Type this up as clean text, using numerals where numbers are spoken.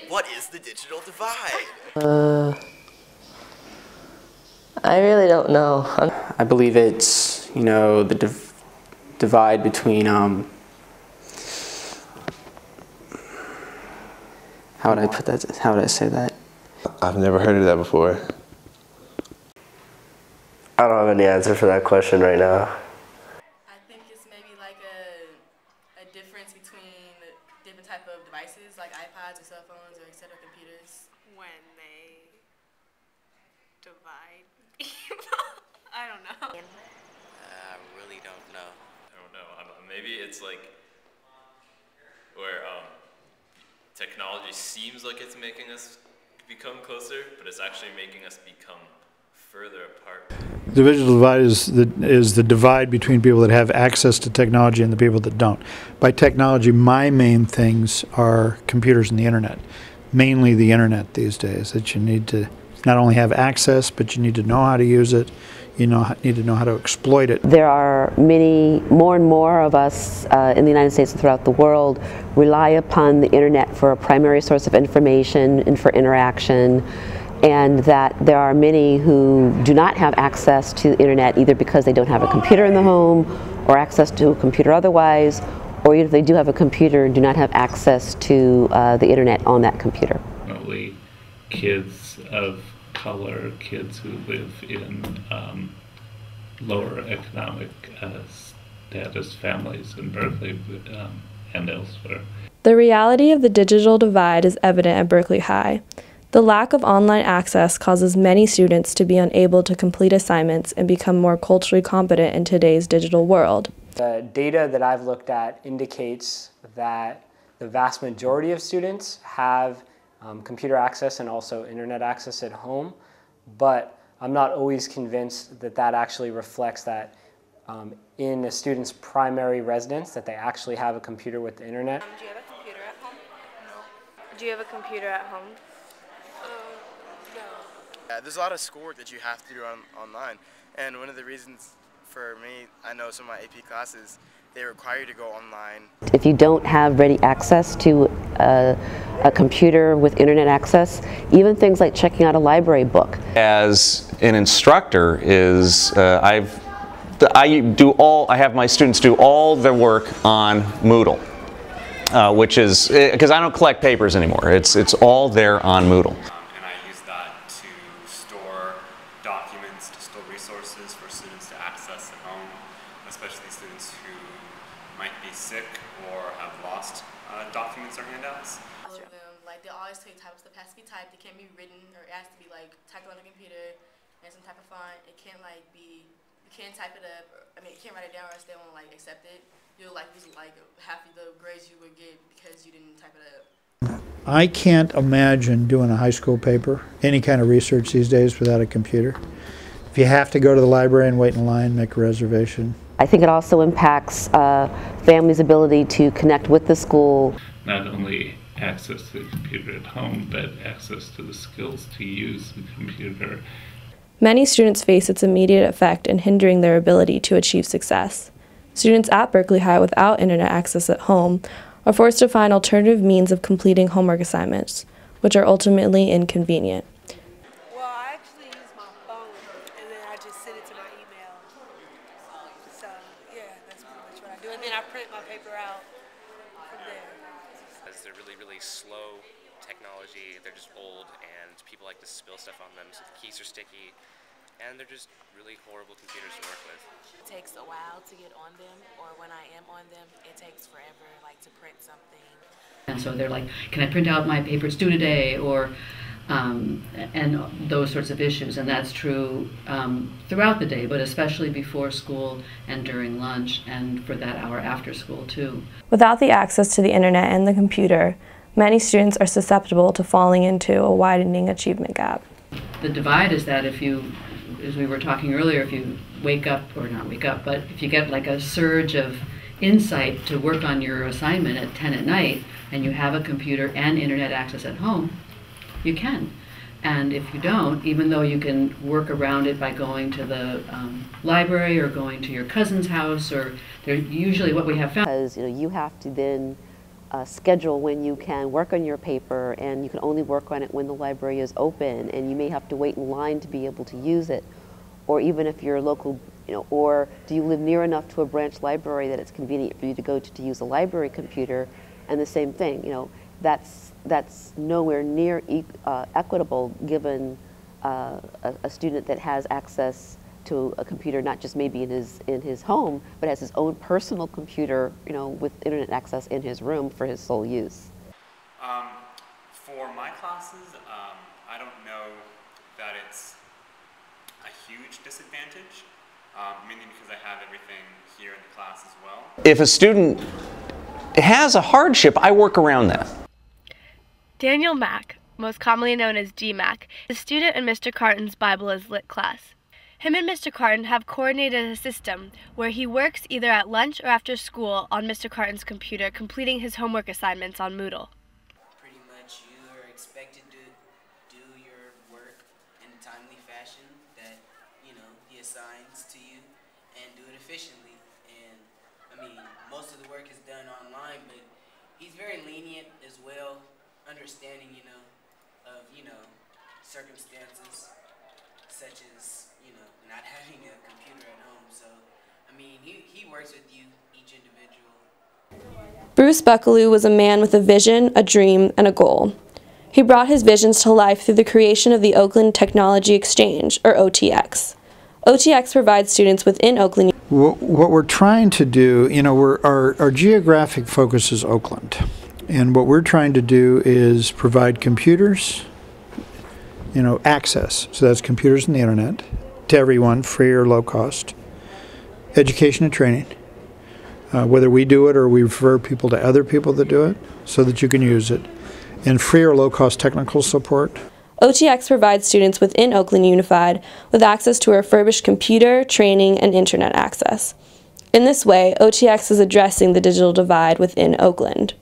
What is the digital divide? I really don't know. I believe it's, you know, the divide between, how would I put that, how would I say that? I've never heard of that before. I don't have any answer for that question right now. I think it's maybe like a difference between different type of devices like iPods or cell phones or etc. computers. When they divide I don't know. I really don't know. I don't know. Maybe it's like where technology seems like it's making us become closer, but it's actually making us become further apart. The digital divide is the divide between people that have access to technology and the people that don't. By technology, my main things are computers and the internet. Mainly the internet these days, that you need to not only have access, but you need to know how to use it. You need to know how to exploit it. There are more and more of us in the United States and throughout the world rely upon the internet for a primary source of information and for interaction, and that there are many who do not have access to the internet either because they don't have a computer in the home or access to a computer otherwise, or if they do have a computer, do not have access to the internet on that computer. Only kids of color, kids who live in lower economic status families in Berkeley and elsewhere. The reality of the digital divide is evident at Berkeley High. The lack of online access causes many students to be unable to complete assignments and become more culturally competent in today's digital world. The data that I've looked at indicates that the vast majority of students have computer access and also internet access at home, but I'm not always convinced that that actually reflects that in a student's primary residence, that they actually have a computer with the internet. Do you have a computer at home? No. Do you have a computer at home? No. Yeah, there's a lot of schoolwork that you have to do online, and one of the reasons for me, I know some of my AP classes, they require you to go online. If you don't have ready access to a computer with internet access, even things like checking out a library book. As an instructor, I have my students do all their work on Moodle, which is because I don't collect papers anymore. It's all there on Moodle. And I use that to store documents, to store resources for students to access at home, especially students who might be sick or have lost documents or handouts. All of them, like they always tell you type of stuff has to be typed. It can't be written, or it has to be like typed on a computer and some type of font. It can't like be, you can't type it up. You can't write it down or else they won't like accept it. You'll like lose like half of the grades you would get because you didn't type it up. I can't imagine doing a high school paper, any kind of research these days, without a computer. If you have to go to the library and wait in line, make a reservation. I think it also impacts families' ability to connect with the school. Not only access to the computer at home, but access to the skills to use the computer. Many students face its immediate effect in hindering their ability to achieve success. Students at Berkeley High without internet access at home are forced to find alternative means of completing homework assignments, which are ultimately inconvenient. Well, I actually use my phone and then I just send it to my email. So, yeah, that's pretty much what I do. And then I print my paper out from there. As they're really, really slow technology, they're just old, and people like to spill stuff on them, so the keys are sticky, and they're just really horrible computers to work with. It takes a while to get on them, or when I am on them, it takes forever, like to print something. And so they're like, can I print out my papers due today, or and those sorts of issues. And that's true throughout the day, but especially before school and during lunch, and for that hour after school too. Without the access to the internet and the computer, many students are susceptible to falling into a widening achievement gap. The divide is that if you, as we were talking earlier, if you wake up, or not wake up, but if you get like a surge of insight to work on your assignment at 10 at night, and you have a computer and internet access at home, you can. And if you don't, even though you can work around it by going to the library or going to your cousin's house, or usually what we have found. Because you have to then schedule when you can work on your paper, and you can only work on it when the library is open, and you may have to wait in line to be able to use it. Or even if you're local, or do you live near enough to a branch library that it's convenient for you to go to use a library computer? And the same thing, that's nowhere near equitable given a student that has access to a computer, not just maybe in his home, but has his own personal computer, with internet access in his room for his sole use. For my classes, I don't know that it's a huge disadvantage, mainly because I have everything here in the class as well. If a student has a hardship, I work around that. Daniel Mack, most commonly known as GMAC, is a student in Mr. Carton's Bible is Lit class. Him and Mr. Carton have coordinated a system where he works either at lunch or after school on Mr. Carton's computer, completing his homework assignments on Moodle. Pretty much you are expected to do your work in a timely fashion that, he assigns to you and do it efficiently. And, most of the work is done online, but he's very lenient as well, understanding, of, circumstances such as, not having a computer at home. So, he works with you, each individual. Bruce Buckaloo was a man with a vision, a dream, and a goal. He brought his visions to life through the creation of the Oakland Technology Exchange, or OTX. OTX provides students within Oakland. What we're trying to do, our geographic focus is Oakland. And what we're trying to do is provide computers, access. So that's computers and the internet to everyone, free or low cost. Education and training, whether we do it or we refer people to other people that do it so that you can use it. And free or low cost technical support. OTX provides students within Oakland Unified with access to a refurbished computer, training, and internet access. In this way, OTX is addressing the digital divide within Oakland.